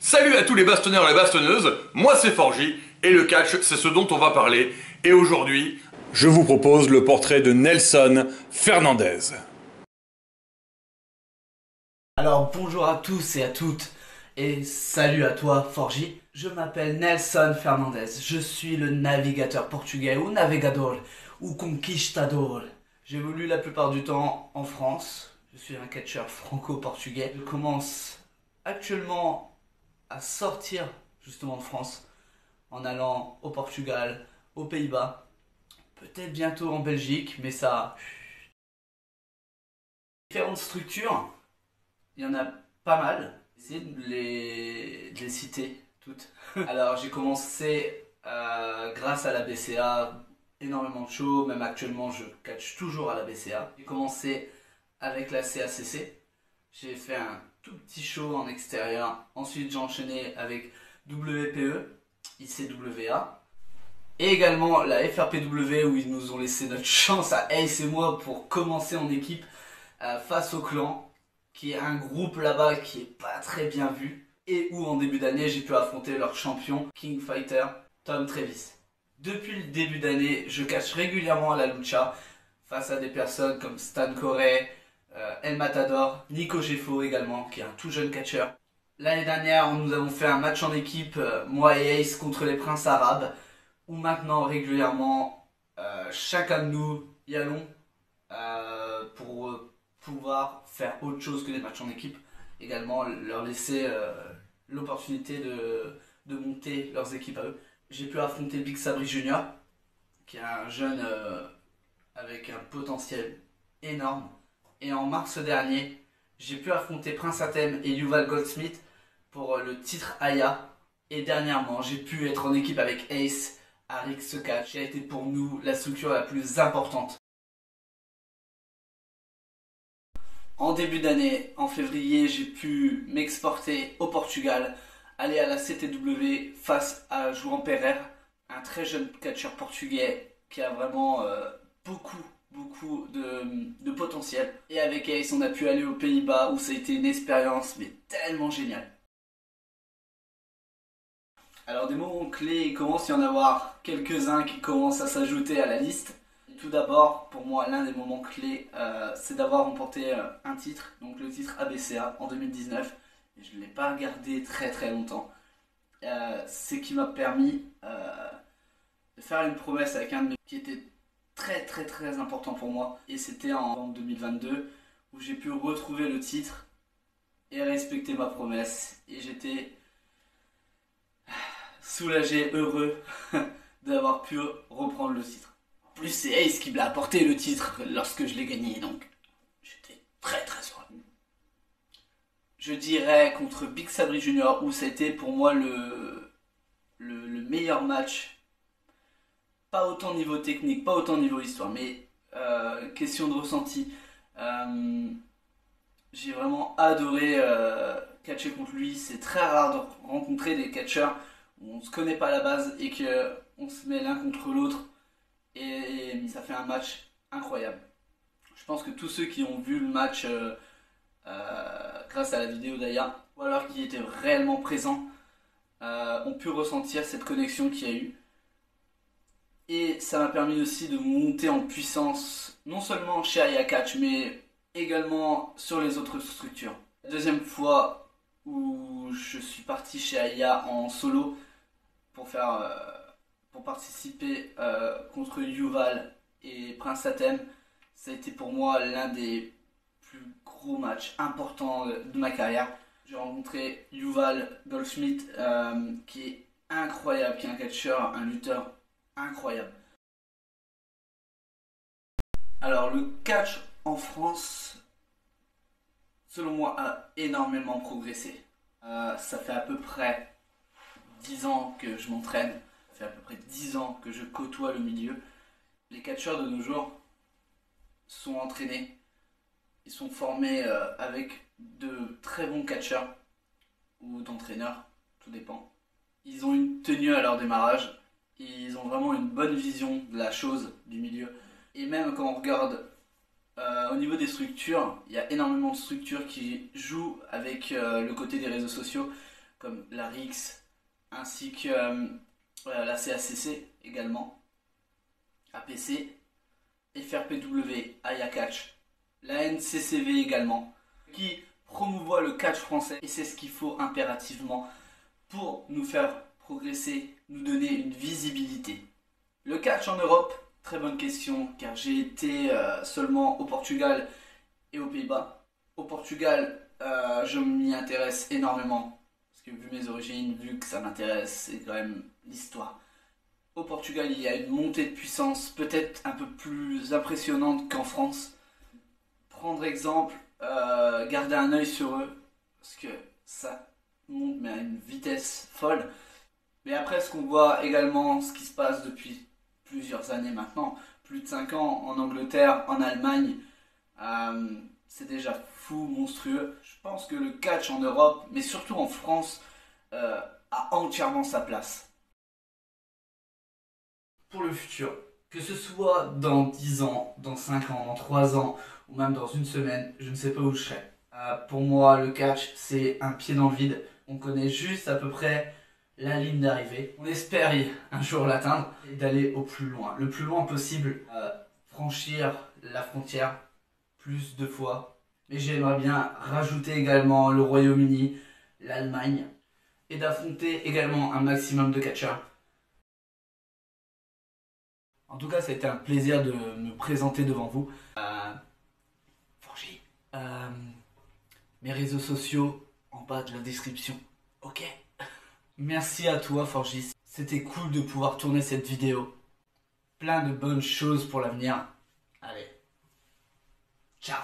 Salut à tous les bastonneurs et les bastonneuses, moi c'est Forgy, et le catch c'est ce dont on va parler, et aujourd'hui, je vous propose le portrait de Nelson Fernandez. Alors bonjour à tous et à toutes, et salut à toi Forgy. Je m'appelle Nelson Fernandez, je suis le navigateur portugais ou navegador ou conquistador. J'évolue la plupart du temps en France, je suis un catcheur franco-portugais. Je commence actuellement à sortir justement de France en allant au Portugal, aux Pays-Bas, peut-être bientôt en Belgique, mais ça... Différentes structures. Il y en a pas mal. Essayez de les citer toutes. Alors j'ai commencé grâce à la BCA, énormément de shows, même actuellement je catch toujours à la BCA. J'ai commencé avec la CACC, j'ai fait un tout petit show en extérieur. Ensuite j'ai enchaîné avec WPE, ICWA. Et également la FRPW où ils nous ont laissé notre chance à Ace et moi pour commencer en équipe face au clan, qui est un groupe là-bas qui est pas très bien vu, et où en début d'année j'ai pu affronter leur champion King Fighter, Tom Travis. Depuis le début d'année, je catch régulièrement à la lucha face à des personnes comme Stan Corey, El Matador, Nico Geffo également, qui est un tout jeune catcheur. L'année dernière, nous avons fait un match en équipe, moi et Ace contre les Princes Arabes, où maintenant régulièrement, chacun de nous y allons pour pouvoir faire autre chose que des matchs en équipe, également leur laisser l'opportunité de monter leurs équipes à eux. J'ai pu affronter Big Sabri Junior, qui est un jeune avec un potentiel énorme. Et en mars dernier, j'ai pu affronter Prince Atem et Yuval Goldsmith pour le titre Aya. Et dernièrement, j'ai pu être en équipe avec Ace à Rix Catch, qui a été pour nous la structure la plus importante. En début d'année, en février, j'ai pu m'exporter au Portugal, aller à la CTW face à João Pereira, un très jeune catcheur portugais qui a vraiment beaucoup de potentiel. Et avec Ace, on a pu aller aux Pays-Bas où ça a été une expérience mais tellement géniale. Alors des moments clés, il commence à y en avoir quelques-uns qui commencent à s'ajouter à la liste. Tout d'abord, pour moi, l'un des moments clés, c'est d'avoir remporté un titre, donc le titre ABCA en 2019. Et je ne l'ai pas gardé très longtemps. C'est qui m'a permis de faire une promesse avec un de mes qui était très important pour moi. Et c'était en 2022 où j'ai pu retrouver le titre et respecter ma promesse. Et j'étais soulagé, heureux d'avoir pu reprendre le titre. En plus, c'est Ace qui me l'a apporté le titre lorsque je l'ai gagné, donc j'étais très heureux. Je dirais contre Big Sabri Junior où ça a été pour moi le meilleur match. Pas autant niveau technique, pas autant niveau histoire, mais question de ressenti. J'ai vraiment adoré catcher contre lui. C'est très rare de rencontrer des catcheurs où on se connaît pas à la base et qu'on se met l'un contre l'autre. Et ça fait un match incroyable. Je pense que tous ceux qui ont vu le match grâce à la vidéo d'Aya, ou alors qui étaient réellement présents, ont pu ressentir cette connexion qu'il y a eu. Et ça m'a permis aussi de monter en puissance, non seulement chez Aya Catch, mais également sur les autres structures. La deuxième fois où je suis parti chez Aya en solo pour participer contre Yuval et Prince Atem, ça a été pour moi l'un des plus gros matchs importants de ma carrière. J'ai rencontré Yuval Goldsmith qui est incroyable, qui est un catcheur, un lutteur incroyable. Alors le catch en France, selon moi, a énormément progressé. Ça fait à peu près 10 ans que je m'entraîne. Ça fait à peu près 10 ans que je côtoie le milieu. Les catcheurs de nos jours sont entraînés. Ils sont formés avec de très bons catcheurs ou d'entraîneurs, tout dépend. Ils ont une tenue à leur démarrage. Ils ont vraiment une bonne vision de la chose, du milieu. Et même quand on regarde au niveau des structures, il y a énormément de structures qui jouent avec le côté des réseaux sociaux. comme la RIX, ainsi que la CACC également, APC, FRPW, Aya Catch, la NCCV également, qui promouvoit le catch français, et c'est ce qu'il faut impérativement pour nous faire progresser, nous donner une visibilité. Le catch en Europe, très bonne question, car j'ai été seulement au Portugal et aux Pays-Bas. Au Portugal, je m'y intéresse énormément, parce que vu mes origines, vu que ça m'intéresse, c'est quand même l'histoire. Au Portugal, il y a une montée de puissance peut-être un peu plus impressionnante qu'en France. Prendre exemple, garder un œil sur eux, parce que ça monte mais à une vitesse folle. Mais après, ce qu'on voit également, ce qui se passe depuis plusieurs années maintenant, plus de 5 ans en Angleterre, en Allemagne, c'est déjà fou, monstrueux. Je pense que le catch en Europe, mais surtout en France, a entièrement sa place. Pour le futur, que ce soit dans 10 ans, dans 5 ans, dans 3 ans, ou même dans une semaine, je ne sais pas où je serai. Pour moi, le catch, c'est un pied dans le vide. On connaît juste à peu près la ligne d'arrivée. On espère un jour l'atteindre et d'aller au plus loin. Le plus loin possible, franchir la frontière plus de fois. Mais j'aimerais bien rajouter également le Royaume-Uni, l'Allemagne, et d'affronter également un maximum de catcheurs. En tout cas, ça a été un plaisir de me présenter devant vous. Forgy, mes réseaux sociaux en bas de la description. Ok. Merci à toi, Forgy. C'était cool de pouvoir tourner cette vidéo. Plein de bonnes choses pour l'avenir. Allez. Ciao.